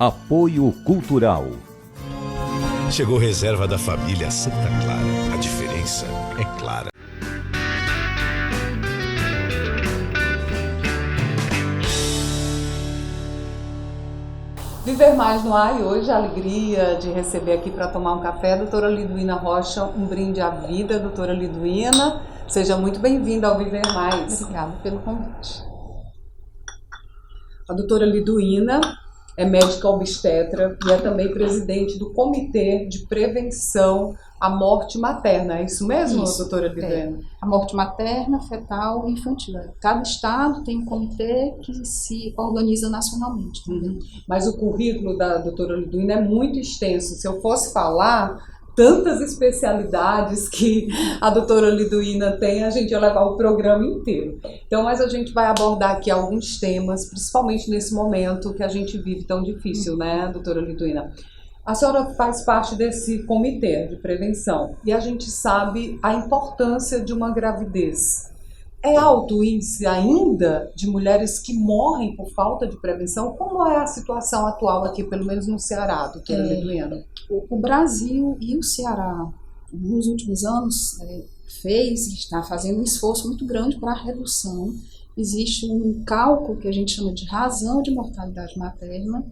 Apoio Cultural. Chegou reserva da família Santa Clara. A diferença é clara. Viver Mais no ar, e hoje a alegria de receber aqui para tomar um café a doutora Liduína Rocha, um brinde à vida, doutora Liduína. Seja muito bem-vinda ao Viver Mais. Obrigada pelo convite. A doutora Liduína é médica obstetra e é também presidente do Comitê de Prevenção à Morte Materna. É isso mesmo, doutora Liduína? A morte materna, fetal e infantil. Cada estado tem um comitê que se organiza nacionalmente. Mas o currículo da doutora Liduína é muito extenso. Se eu fosse falar tantas especialidades que a doutora Liduína tem, a gente ia levar o programa inteiro. Então, mas a gente vai abordar aqui alguns temas, principalmente nesse momento que a gente vive tão difícil, né, doutora Liduína? A senhora faz parte desse comitê de prevenção e a gente sabe a importância de uma gravidez. É alto o índice ainda de mulheres que morrem por falta de prevenção? Como é a situação atual aqui, pelo menos no Ceará, doutora Liduína? O Brasil e o Ceará, nos últimos anos, está fazendo um esforço muito grande para a redução. Existe um cálculo que a gente chama de razão de mortalidade materna,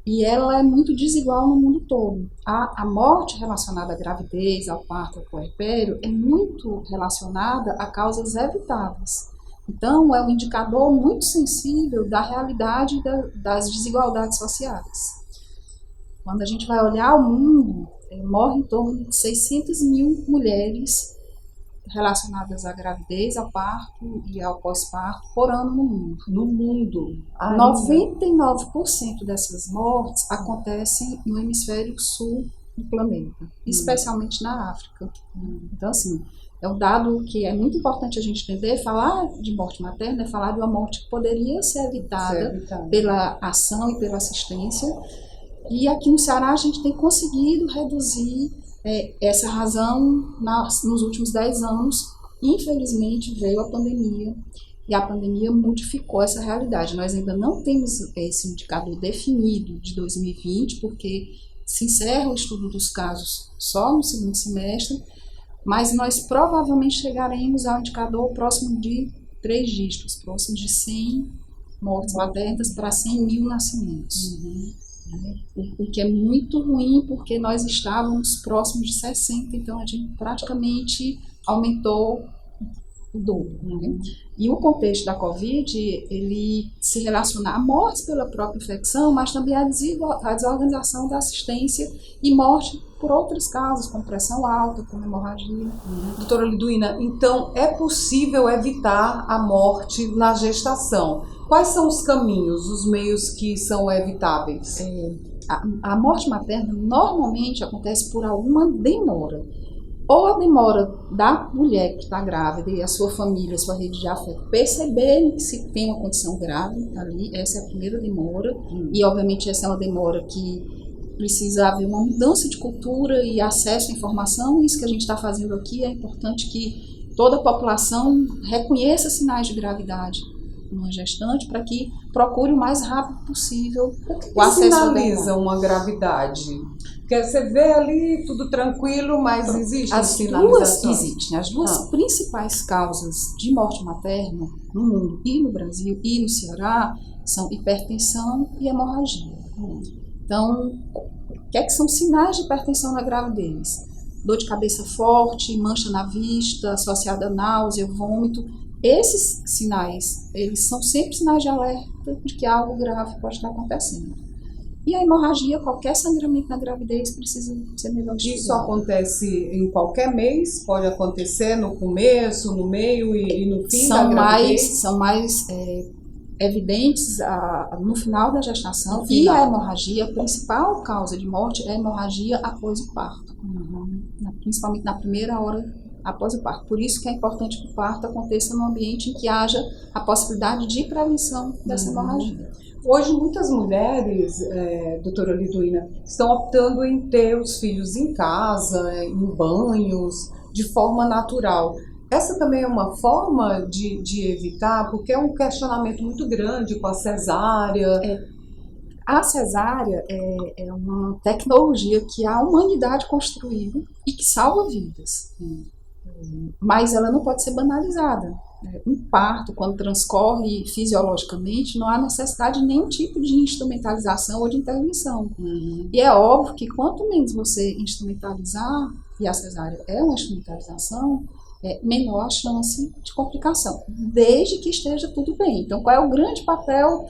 e ela é muito desigual no mundo todo. A morte relacionada à gravidez, ao parto, ao puerpério, é muito relacionada a causas evitáveis. Então, é um indicador muito sensível da realidade das desigualdades sociais. Quando a gente vai olhar o mundo, morre em torno de 600 mil mulheres relacionadas à gravidez, ao parto e ao pós-parto por ano no mundo. No mundo. 99% dessas mortes acontecem no hemisfério sul do planeta, especialmente na África. Então, assim, é um dado que é muito importante a gente entender. Falar de morte materna é falar de uma morte que poderia ser evitada pela ação e pela assistência. E aqui no Ceará a gente tem conseguido reduzir essa razão nos últimos 10 anos. Infelizmente veio a pandemia e a pandemia modificou essa realidade. Nós ainda não temos esse indicador definido de 2020, porque se encerra o estudo dos casos só no segundo semestre, mas nós provavelmente chegaremos ao indicador próximo de 3 dígitos, próximo de 100 mortes maternas para 100 mil nascimentos. O que é muito ruim, porque nós estávamos próximos de 60, então a gente praticamente aumentou o dobro. E o contexto da Covid, ele se relaciona a mortes pela própria infecção, mas também a desorganização da assistência e morte por outras causas, como pressão alta, como hemorragia. Doutora Liduína, então é possível evitar a morte na gestação? Quais são os caminhos, os meios que são evitáveis? A morte materna normalmente acontece por alguma demora. Ou a demora da mulher que está grávida e a sua família, a sua rede de afeto, perceberem que se tem uma condição grave ali, essa é a primeira demora. E obviamente essa é uma demora que precisa haver uma mudança de cultura e acesso à informação. Isso que a gente está fazendo aqui é importante que toda a população reconheça sinais de gravidade numa gestante para que procure o mais rápido possível o acesso ao sinaliza uma gravidade? Porque você vê ali tudo tranquilo, mas existe sinalização? Existem. As duas principais causas de morte materna no mundo e no Brasil e no Ceará são hipertensão e hemorragia. Então, o que é que são sinais de hipertensão na gravidez? Dor de cabeça forte, mancha na vista, associada a náusea, vômito. Esses sinais, eles são sempre sinais de alerta de que algo grave pode estar acontecendo. E a hemorragia, qualquer sangramento na gravidez precisa ser melhor estudado. Isso acontece em qualquer mês? Pode acontecer no começo, no meio e no fim da gravidez? São mais evidentes no final da gestação. E a hemorragia, a principal causa de morte é a hemorragia após o parto. Principalmente na primeira hora após o parto. Por isso que é importante que o parto aconteça num ambiente em que haja a possibilidade de prevenção dessa hemorragia. Hoje, muitas mulheres, doutora Liduína, estão optando em ter os filhos em casa, em banhos, de forma natural. Essa também é uma forma de evitar, porque é um questionamento muito grande com a cesárea. A cesárea é uma tecnologia que a humanidade construiu e que salva vidas. Mas ela não pode ser banalizada. Um parto, quando transcorre fisiologicamente, não há necessidade de nenhum tipo de instrumentalização ou de intervenção. E é óbvio que quanto menos você instrumentalizar, e a cesárea é uma instrumentalização, menor a chance de complicação, desde que esteja tudo bem. Então, qual é o grande papel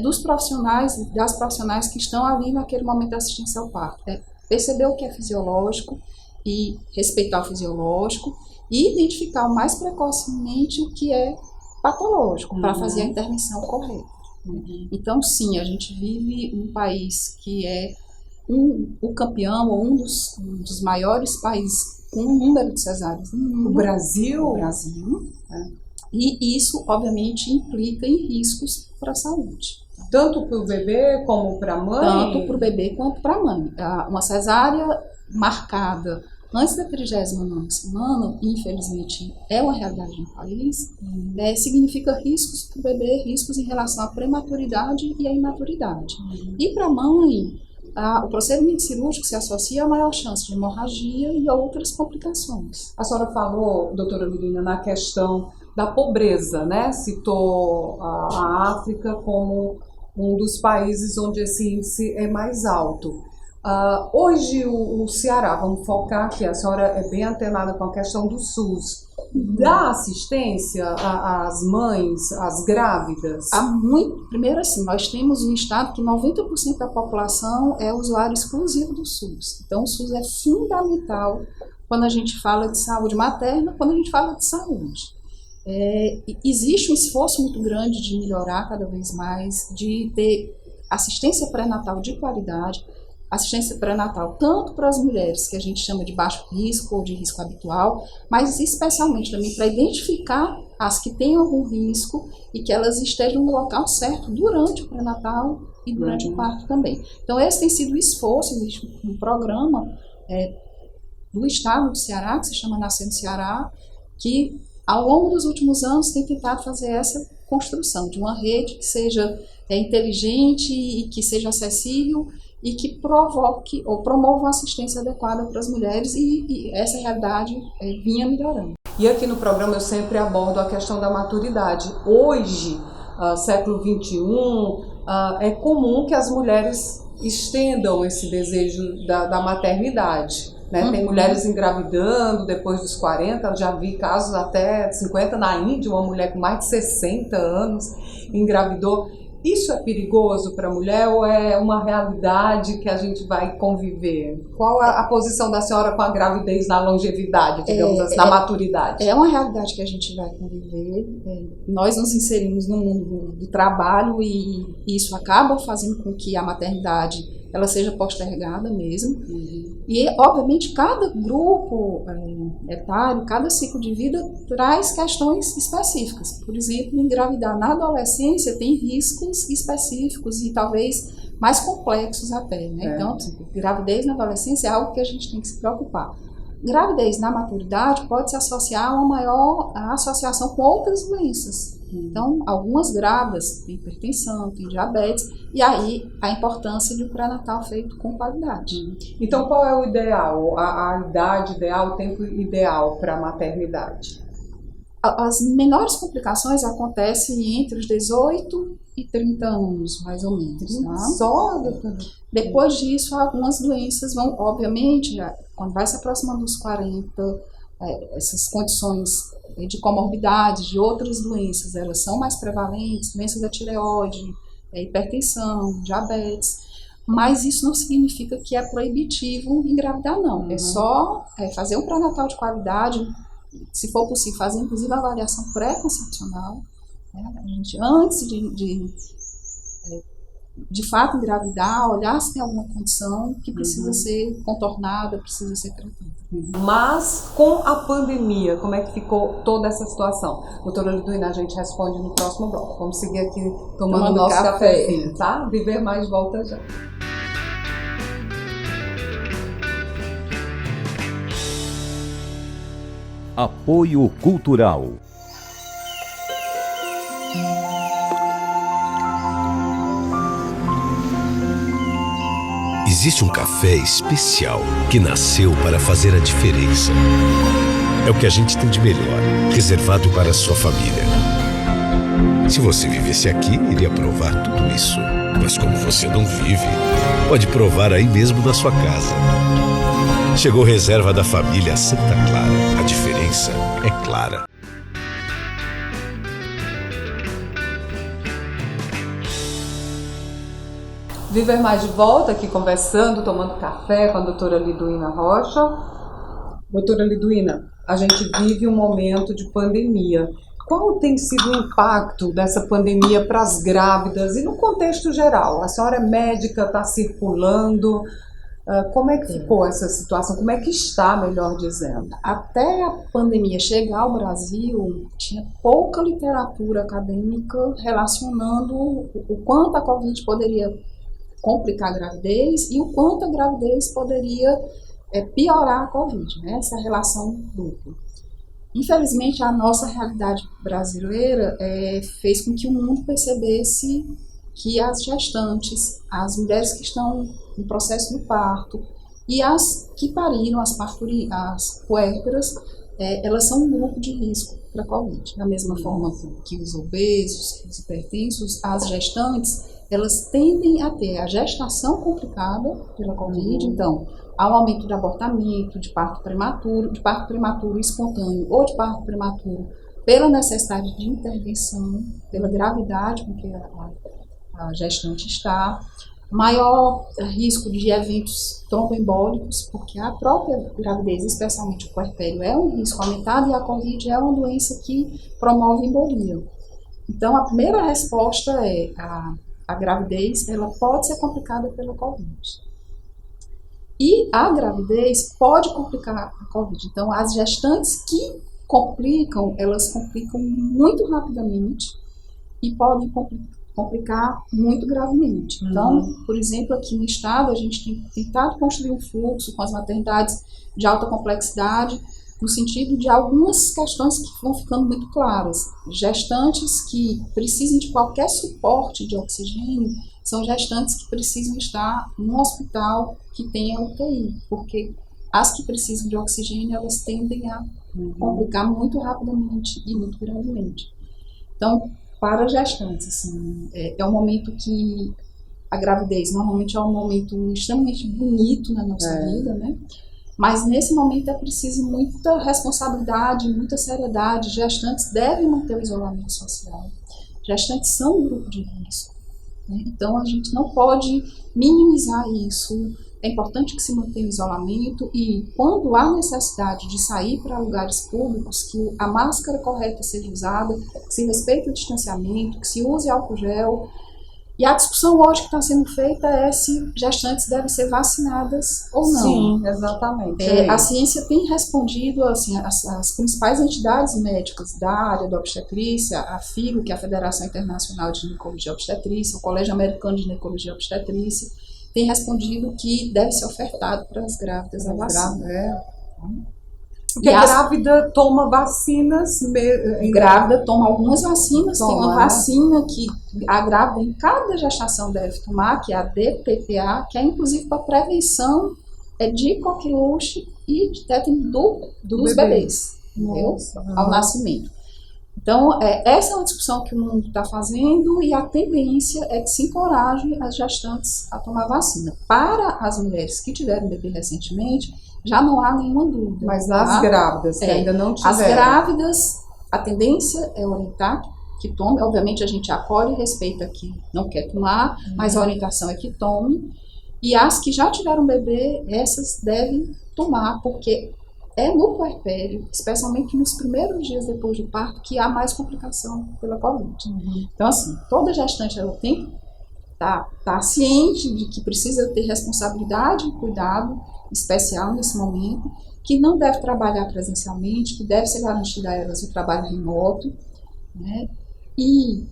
dos profissionais, das profissionais que estão ali naquele momento da assistência ao parto? Perceber o que é fisiológico e respeitar o fisiológico, e identificar o mais precocemente o que é patológico, para fazer a intervenção correta. Então, sim, a gente vive um país que é o campeão, ou um dos maiores países com um número de cesáreas no mundo. O Brasil? O Brasil. E isso, obviamente, implica em riscos para a saúde. Tanto para o bebê como para a mãe? Tanto para o bebê quanto para a mãe. Uma cesárea marcada antes da 39ª semana, infelizmente, é uma realidade no país, significa riscos para o bebê, riscos em relação à prematuridade e à imaturidade. E para a mãe, o procedimento cirúrgico se associa a maior chance de hemorragia e outras complicações. A senhora falou, doutora Ludmila, na questão da pobreza, né? Citou a África como um dos países onde esse índice é mais alto. Hoje o Ceará, vamos focar que a senhora é bem antenada com a questão do SUS, dá assistência às mães, às grávidas? Primeiro assim, nós temos um estado que 90% da população é usuário exclusivo do SUS. Então o SUS é fundamental quando a gente fala de saúde materna, quando a gente fala de saúde. Existe um esforço muito grande de melhorar cada vez mais, de ter assistência pré-natal de qualidade, assistência pré-natal tanto para as mulheres que a gente chama de baixo risco ou de risco habitual, mas especialmente também para identificar as que têm algum risco e que elas estejam no local certo durante o pré-natal e durante o parto também. Então esse tem sido o esforço, existe um programa do estado do Ceará, que se chama Nascer no Ceará, que ao longo dos últimos anos tem tentado fazer essa construção de uma rede que seja inteligente e que seja acessível e que provoque ou promova uma assistência adequada para as mulheres, e essa realidade vinha melhorando. E aqui no programa eu sempre abordo a questão da maturidade. Hoje, século XXI, é comum que as mulheres estendam esse desejo da maternidade. Né? Tem mulheres engravidando depois dos 40, eu já vi casos até 50 na Índia, uma mulher com mais de 60 anos engravidou. Isso é perigoso para a mulher ou é uma realidade que a gente vai conviver? Qual a posição da senhora com a gravidez na longevidade, digamos assim, na maturidade? É uma realidade que a gente vai conviver. Nós nos inserimos no mundo do trabalho e isso acaba fazendo com que a maternidade ela seja postergada mesmo. E, obviamente, cada grupo etário, cada ciclo de vida traz questões específicas. Por exemplo, engravidar na adolescência tem riscos específicos e talvez mais complexos até, né? Então, gravidez na adolescência é algo que a gente tem que se preocupar. Gravidez na maturidade pode se associar a uma maior associação com outras doenças. Então, algumas grávidas têm hipertensão, têm diabetes, e aí a importância de um pré-natal feito com qualidade. Então, qual é o ideal, a idade ideal, o tempo ideal para a maternidade? As menores complicações acontecem entre os 18 e 30 anos, mais ou menos. Tá? Só? Depois disso, algumas doenças vão, obviamente, quando vai se aproximando dos 40, essas condições de comorbidades, de outras doenças, elas são mais prevalentes, doenças da tireoide, hipertensão, diabetes, mas isso não significa que é proibitivo engravidar, não. É só fazer um pré-natal de qualidade, se for possível, fazer inclusive a avaliação pré-concepcional, né? A gente, antes de fato engravidar, olhar se tem alguma condição que precisa ser contornada, precisa ser tratada. Mas com a pandemia, como é que ficou toda essa situação? Doutora Liduína, a gente responde no próximo bloco. Vamos seguir aqui tomando nosso cafezinho, tá? Viver Mais volta já. Apoio Cultural. Existe um café especial que nasceu para fazer a diferença. É o que a gente tem de melhor, reservado para a sua família. Se você vivesse aqui, iria provar tudo isso. Mas como você não vive, pode provar aí mesmo na sua casa. Chegou reserva da família Santa Clara. A diferença é clara. Viver Mais de volta aqui conversando, tomando café com a doutora Liduína Rocha. Doutora Liduína, a gente vive um momento de pandemia. Qual tem sido o impacto dessa pandemia para as grávidas e no contexto geral? A senhora é médica, está circulando. Como é que ficou essa situação? Como é que está, melhor dizendo? Até a pandemia chegar ao Brasil, tinha pouca literatura acadêmica relacionando o quanto a Covid poderia complicar a gravidez e o quanto a gravidez poderia piorar a Covid, né? Essa relação dupla. Infelizmente, a nossa realidade brasileira fez com que o mundo percebesse que as gestantes, as mulheres que estão no processo do parto e as que pariram, as puérperas, elas são um grupo de risco para a Covid. Da mesma forma que os obesos, os hipertensos, as gestantes, elas tendem a ter a gestação complicada pela Covid. Então, há um aumento de abortamento, de parto prematuro espontâneo ou de parto prematuro pela necessidade de intervenção, pela gravidade com que a gestante está, maior risco de eventos tromboembólicos, porque a própria gravidez, especialmente o puerpério, é um risco aumentado e a Covid é uma doença que promove embolia. Então, a primeira resposta é a gravidez, ela pode ser complicada pela Covid. E a gravidez pode complicar a Covid. Então, as gestantes que complicam, elas complicam muito rapidamente e podem complicar muito gravemente. Então, por exemplo, aqui no estado, a gente tem tentado construir um fluxo com as maternidades de alta complexidade, no sentido de algumas questões que vão ficando muito claras. Gestantes que precisem de qualquer suporte de oxigênio são gestantes que precisam estar num hospital que tenha UTI, porque as que precisam de oxigênio, elas tendem a complicar muito rapidamente e muito gravemente. Então, para gestantes, assim, é um momento que a gravidez normalmente é um momento extremamente bonito na nossa vida, né? Mas nesse momento é preciso muita responsabilidade, muita seriedade. Gestantes devem manter o isolamento social. Gestantes são um grupo de risco, né? Então a gente não pode minimizar isso. É importante que se mantenha o isolamento e quando há necessidade de sair para lugares públicos, que a máscara correta seja usada, que se respeite o distanciamento, que se use álcool gel. E a discussão hoje que está sendo feita é se gestantes devem ser vacinadas ou não. Sim, exatamente. A ciência tem respondido, assim, as principais entidades médicas da área da obstetrícia, a FIGO, que é a Federação Internacional de Ginecologia e Obstetrícia, o Colégio Americano de Ginecologia e Obstetrícia, tem respondido que deve ser ofertado para as grávidas a vacina. Porque a grávida toma vacinas. Grávida toma algumas vacinas, tem uma vacina que a grávida em cada gestação deve tomar, que é a DTPA, que é inclusive para prevenção de coqueluche e de tétano dos bebês, ao nascimento. Então, essa é uma discussão que o mundo está fazendo e a tendência é que se encoraje as gestantes a tomar vacina. Para as mulheres que tiveram bebê recentemente, já não há nenhuma dúvida. Mas as grávidas que ainda não tiveram. As grávidas, a tendência é orientar que tome. Obviamente a gente acolhe e respeita que não quer tomar, mas a orientação é que tome. E as que já tiveram bebê, essas devem tomar, porque é no puerpério, especialmente nos primeiros dias depois do parto, que há mais complicação pela Covid. Então, assim, toda gestante ela tem que estar ciente de que precisa ter responsabilidade e cuidado especial nesse momento, que não deve trabalhar presencialmente, que deve ser garantido a elas o trabalho remoto, né? E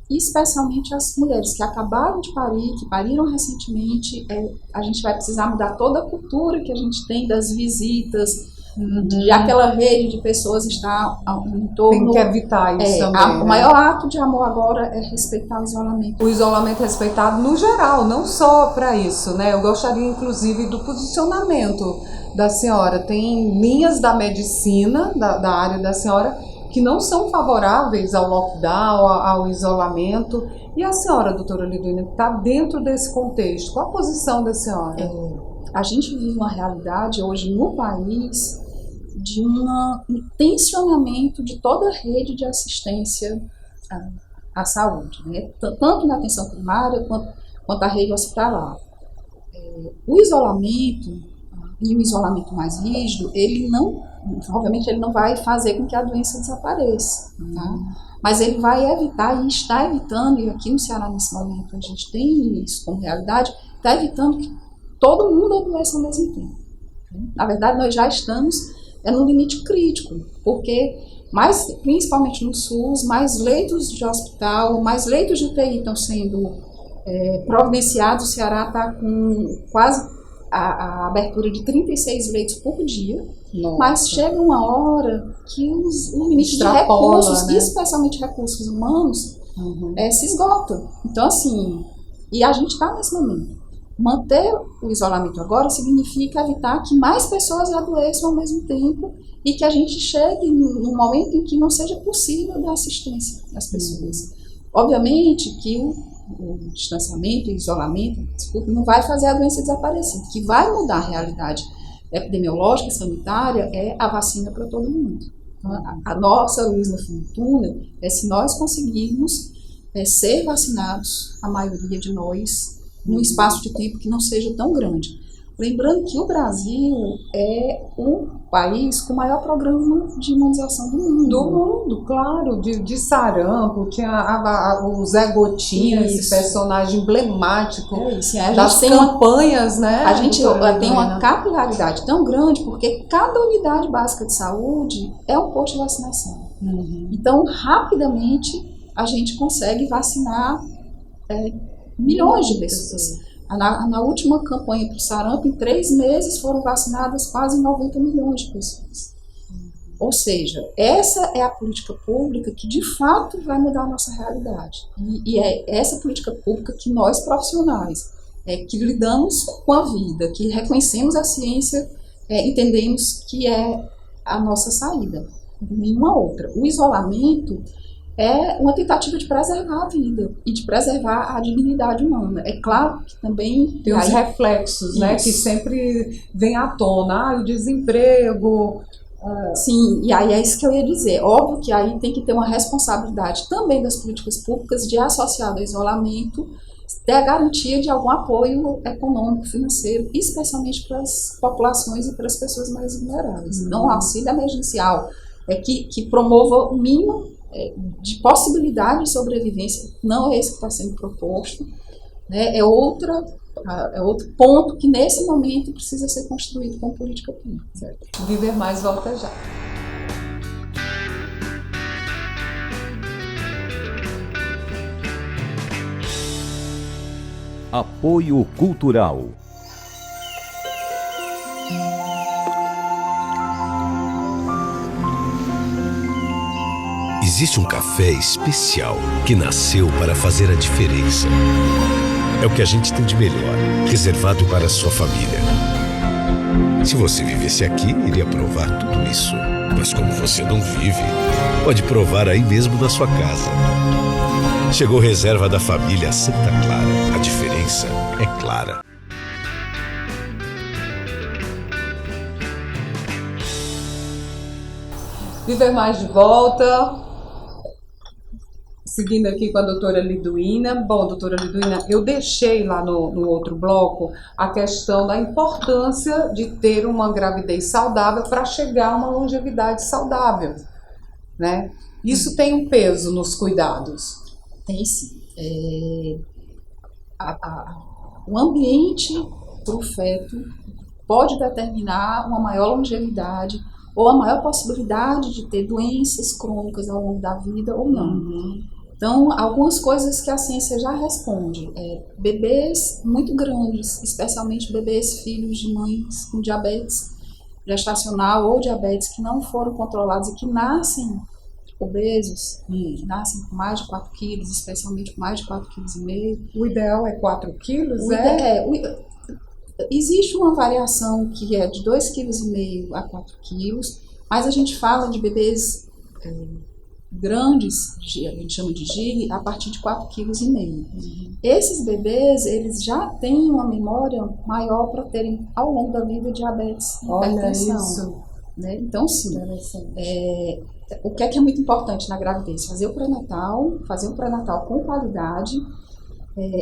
especialmente as mulheres que acabaram de parir, que pariram recentemente, a gente vai precisar mudar toda a cultura que a gente tem das visitas, de aquela rede de pessoas estar em torno. Tem que evitar isso também, né? O maior ato de amor agora é respeitar o isolamento. O isolamento respeitado no geral, não só para isso, né? Eu gostaria, inclusive, do posicionamento da senhora. Tem linhas da medicina, da área da senhora, que não são favoráveis ao lockdown, ao isolamento. E a senhora, doutora Liduína, que está dentro desse contexto, qual a posição da senhora? A gente vive uma realidade hoje no país de um tensionamento de toda a rede de assistência à saúde, né? Tanto na atenção primária quanto a rede hospitalar. O isolamento, e o isolamento mais rígido, obviamente ele não vai fazer com que a doença desapareça, tá? Mas ele vai evitar, e está evitando, e aqui no Ceará nesse momento a gente tem isso como realidade, está evitando que todo mundo adoeça ao mesmo tempo. Na verdade, nós já estamos no limite crítico, porque principalmente no SUS, mais leitos de hospital, mais leitos de UTI estão sendo providenciados. O Ceará está com quase a abertura de 36 leitos por dia. Nossa. Mas chega uma hora que o limite de recursos, né? Especialmente recursos humanos, se esgota. Então, assim, e a gente está nesse momento. Manter o isolamento agora significa evitar que mais pessoas adoeçam ao mesmo tempo e que a gente chegue num momento em que não seja possível dar assistência às pessoas. Obviamente que o distanciamento, o isolamento, não vai fazer a doença desaparecer. O que vai mudar a realidade epidemiológica e sanitária é a vacina para todo mundo. A nossa luz no fim do túnel é se nós conseguirmos ser vacinados, a maioria de nós, num espaço de tempo que não seja tão grande. Lembrando que o Brasil é um país com o maior programa de imunização do mundo. Do mundo, claro, de sarampo, tinha o Zé Gotinha, esse personagem emblemático das campanhas, né? A gente tem uma capilaridade tão grande porque cada unidade básica de saúde é um posto de vacinação. Então, rapidamente, a gente consegue vacinar milhões de pessoas. Na última campanha para o sarampo, em 3 meses foram vacinadas quase 90 milhões de pessoas. Ou seja, essa é a política pública que de fato vai mudar a nossa realidade. E é essa política pública que nós profissionais, que lidamos com a vida, que reconhecemos a ciência, entendemos que é a nossa saída, nenhuma outra. O isolamento é uma tentativa de preservar a vida e de preservar a dignidade humana. É claro que também tem os reflexos, né, que sempre vem à tona, o desemprego. Sim, e aí é isso que eu ia dizer. Óbvio que aí tem que ter uma responsabilidade também das políticas públicas de, associado ao isolamento, ter a garantia de algum apoio econômico, financeiro, especialmente para as populações e para as pessoas mais vulneráveis. Então, o auxílio emergencial que promova o mínimo de possibilidade de sobrevivência, não é esse que está sendo proposto, né? É outro ponto que nesse momento precisa ser construído com política pública. Certo? Viver Mais volta já. Apoio Cultural. Existe um café especial que nasceu para fazer a diferença. É o que a gente tem de melhor, reservado para a sua família. Se você vivesse aqui, iria provar tudo isso. Mas como você não vive, pode provar aí mesmo na sua casa. Chegou reserva da família Santa Clara. A diferença é clara. Viver Mais de volta. Seguindo aqui com a doutora Liduína. Bom, doutora Liduína, eu deixei lá no outro bloco a questão da importância de ter uma gravidez saudável para chegar a uma longevidade saudável, né? Isso tem um peso nos cuidados? Tem sim. O ambiente para o feto pode determinar uma maior longevidade ou a maior possibilidade de ter doenças crônicas ao longo da vida ou não. Então, algumas coisas que a ciência já responde. Bebês muito grandes, especialmente bebês filhos de mães com diabetes, gestacional ou diabetes que não foram controlados e que nascem obesos, que nascem com mais de 4 quilos, especialmente com mais de 4,5 quilos. O ideal é 4 quilos, Existe uma variação que é de 2,5 quilos a 4 quilos, mas a gente fala de bebês grandes, a gente chama de GIG, a partir de 4,5 quilos. Esses bebês, eles já têm uma memória maior para terem, ao longo da vida, diabetes e hipertensão. Isso. Né? Então, sim, o que é muito importante na gravidez? Fazer um pré-natal com qualidade,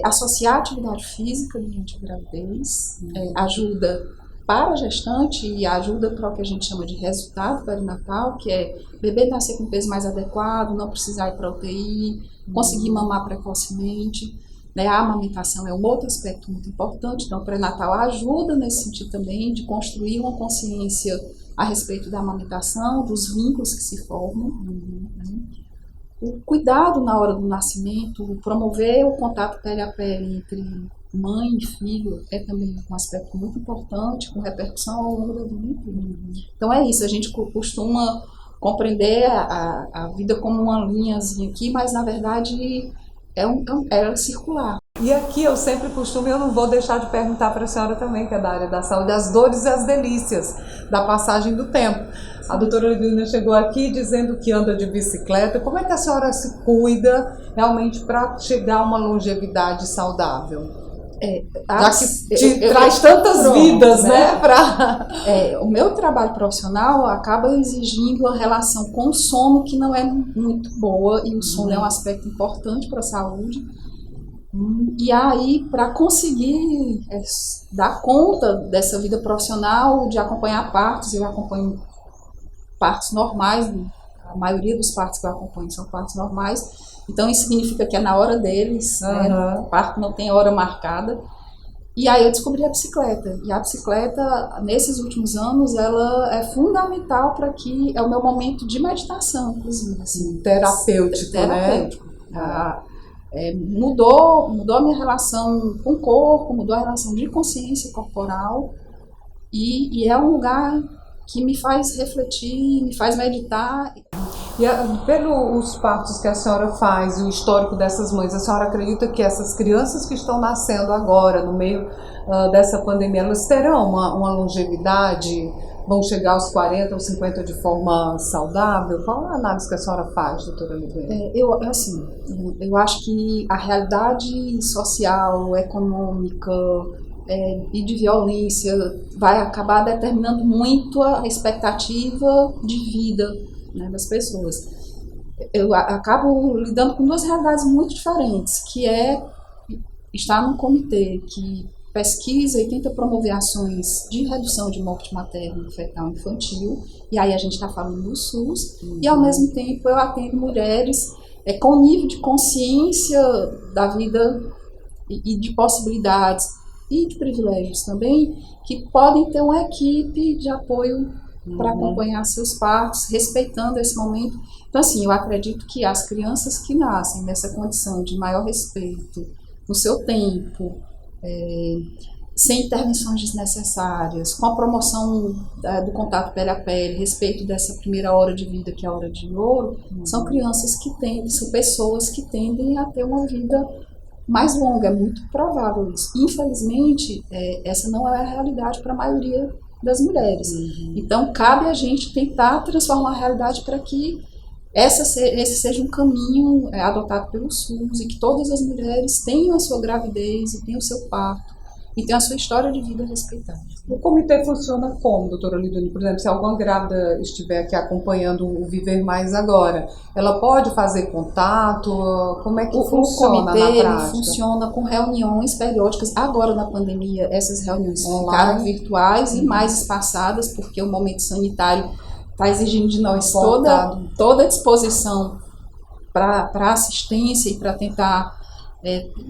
associar a atividade física durante a gravidez, ajuda para a gestante e ajuda para o que a gente chama de resultado perinatal, que é bebê nascer com peso mais adequado, não precisar ir para a UTI, conseguir mamar precocemente. Né? A amamentação é um outro aspecto muito importante, então o pré-natal ajuda nesse sentido também de construir uma consciência a respeito da amamentação, dos vínculos que se formam. Né? O cuidado na hora do nascimento, promover o contato pele a pele entre mãe e filho é também um aspecto muito importante, com repercussão ao longo da vida inteira. Então é isso, a gente costuma compreender a vida como uma linhazinha aqui, mas na verdade é circular. E aqui eu sempre costumo, eu não vou deixar de perguntar para a senhora também, que é da área da saúde, as dores e as delícias da passagem do tempo. A doutora Liduína chegou aqui dizendo que anda de bicicleta. Como é que a senhora se cuida realmente para chegar a uma longevidade saudável? Já que traz tantas vidas, né? O meu trabalho profissional acaba exigindo uma relação com o sono que não é muito boa, e o sono é um aspecto importante para a saúde. E aí, para conseguir dar conta dessa vida profissional, de acompanhar partos, eu acompanho partos normais, a maioria dos partos que eu acompanho são partos normais, então isso significa que é na hora deles, né? O parto não tem hora marcada. E aí eu descobri a bicicleta, e a bicicleta, nesses últimos anos, ela é fundamental para que, é o meu momento de meditação, inclusive. Assim, terapêutico, né? Mudou a minha relação com o corpo, mudou a relação de consciência corporal, e é um lugar que me faz refletir, me faz meditar. E pelos partos que a senhora faz, o histórico dessas mães, a senhora acredita que essas crianças que estão nascendo agora, no meio dessa pandemia, elas terão uma longevidade? Vão chegar aos 40 ou 50 de forma saudável? Qual a análise que a senhora faz, doutora Liduína? Eu acho que a realidade social, econômica e de violência vai acabar determinando muito a expectativa de vida, né, das pessoas. Eu acabo lidando com duas realidades muito diferentes, que é estar num comitê que pesquisa e tenta promover ações de redução de morte materna, fetal e infantil, e aí a gente está falando do SUS, e ao mesmo tempo eu atendo mulheres com nível de consciência da vida e de possibilidades e de privilégios também, que podem ter uma equipe de apoio para acompanhar seus partos, respeitando esse momento. Então, assim, eu acredito que as crianças que nascem nessa condição de maior respeito, no seu tempo, sem intervenções desnecessárias, com a promoção do contato pele a pele, respeito dessa primeira hora de vida, que é a hora de ouro, são crianças que são pessoas que tendem a ter uma vida mais longa, é muito provável isso. Infelizmente, essa não é a realidade para a maioria das mulheres. Então, cabe a gente tentar transformar a realidade para que esse seja um caminho adotado pelo SUS, e que todas as mulheres tenham a sua gravidez e tenham o seu parto e tenham a sua história de vida respeitada. O comitê funciona como, doutora Liduína? Por exemplo, se alguma grávida estiver aqui acompanhando o Viver Mais Agora, ela pode fazer contato? Como é que funciona na prática? O comitê funciona com reuniões periódicas. Agora, na pandemia, essas reuniões ficaram virtuais e mais espaçadas, porque o momento sanitário está exigindo de nós toda a disposição para assistência e para tentar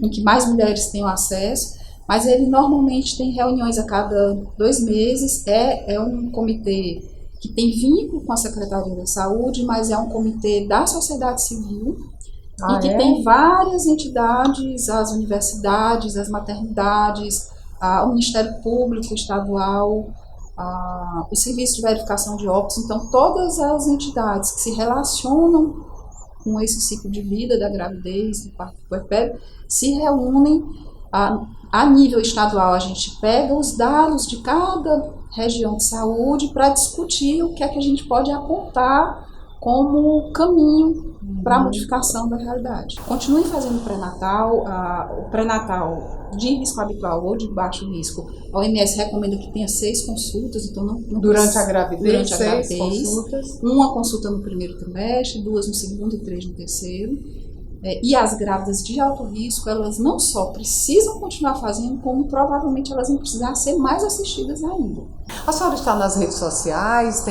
com que mais mulheres tenham acesso. Mas ele normalmente tem reuniões a cada 2 meses, é um comitê que tem vínculo com a Secretaria da Saúde, mas é um comitê da sociedade civil, e que tem várias entidades, as universidades, as maternidades, o Ministério Público Estadual, o serviço de verificação de óbitos. Então, todas as entidades que se relacionam com esse ciclo de vida da gravidez, do parto do puerpério, se reúnem a nível estadual. A gente pega os dados de cada região de saúde para discutir o que é que a gente pode apontar como caminho para a modificação da realidade. Continue fazendo pré-natal, o pré-natal de risco habitual ou de baixo risco. A OMS recomenda que tenha 6 consultas, então durante a gravidez, durante a gravidez, consultas. Uma consulta no primeiro trimestre, 2 no segundo e 3 no terceiro. E as grávidas de alto risco, elas não só precisam continuar fazendo, como provavelmente elas vão precisar ser mais assistidas ainda. A senhora está nas redes sociais,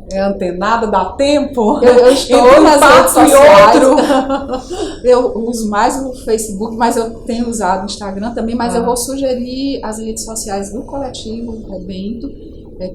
é antenada, dá tempo? Eu estou nas redes sociais. Outro. Eu uso mais o Facebook, mas eu tenho usado o Instagram também, mas eu vou sugerir as redes sociais do coletivo Rebento,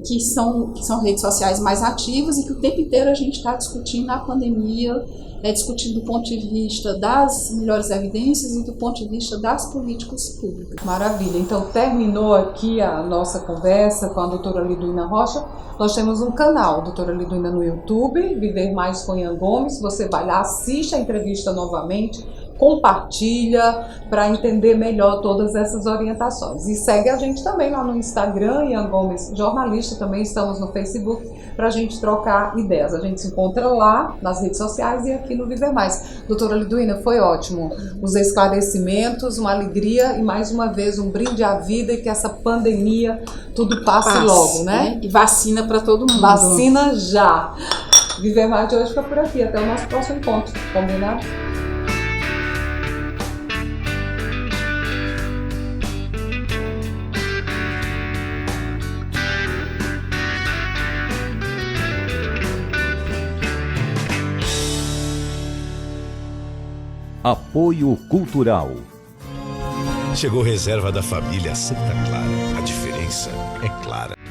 que são redes sociais mais ativas e que o tempo inteiro a gente está discutindo a pandemia, discutindo do ponto de vista das melhores evidências e do ponto de vista das políticas públicas. Maravilha. Então, terminou aqui a nossa conversa com a doutora Liduína Rocha. Nós temos um canal, doutora Liduína, no YouTube, Viver Mais com Ian Gomes. Você vai lá, assiste a entrevista novamente, compartilha para entender melhor todas essas orientações. E segue a gente também lá no Instagram, Ian Gomes Jornalista, também estamos no Facebook para a gente trocar ideias. A gente se encontra lá nas redes sociais e aqui no Viver Mais. Doutora Liduína, foi ótimo. Os esclarecimentos, uma alegria e mais uma vez um brinde à vida e que essa pandemia tudo passe logo, né? E vacina para todo mundo. Vacina já. Viver Mais de hoje fica por aqui. Até o nosso próximo encontro. Combinado? Apoio Cultural. Chegou reserva da família Santa Clara. A diferença é clara.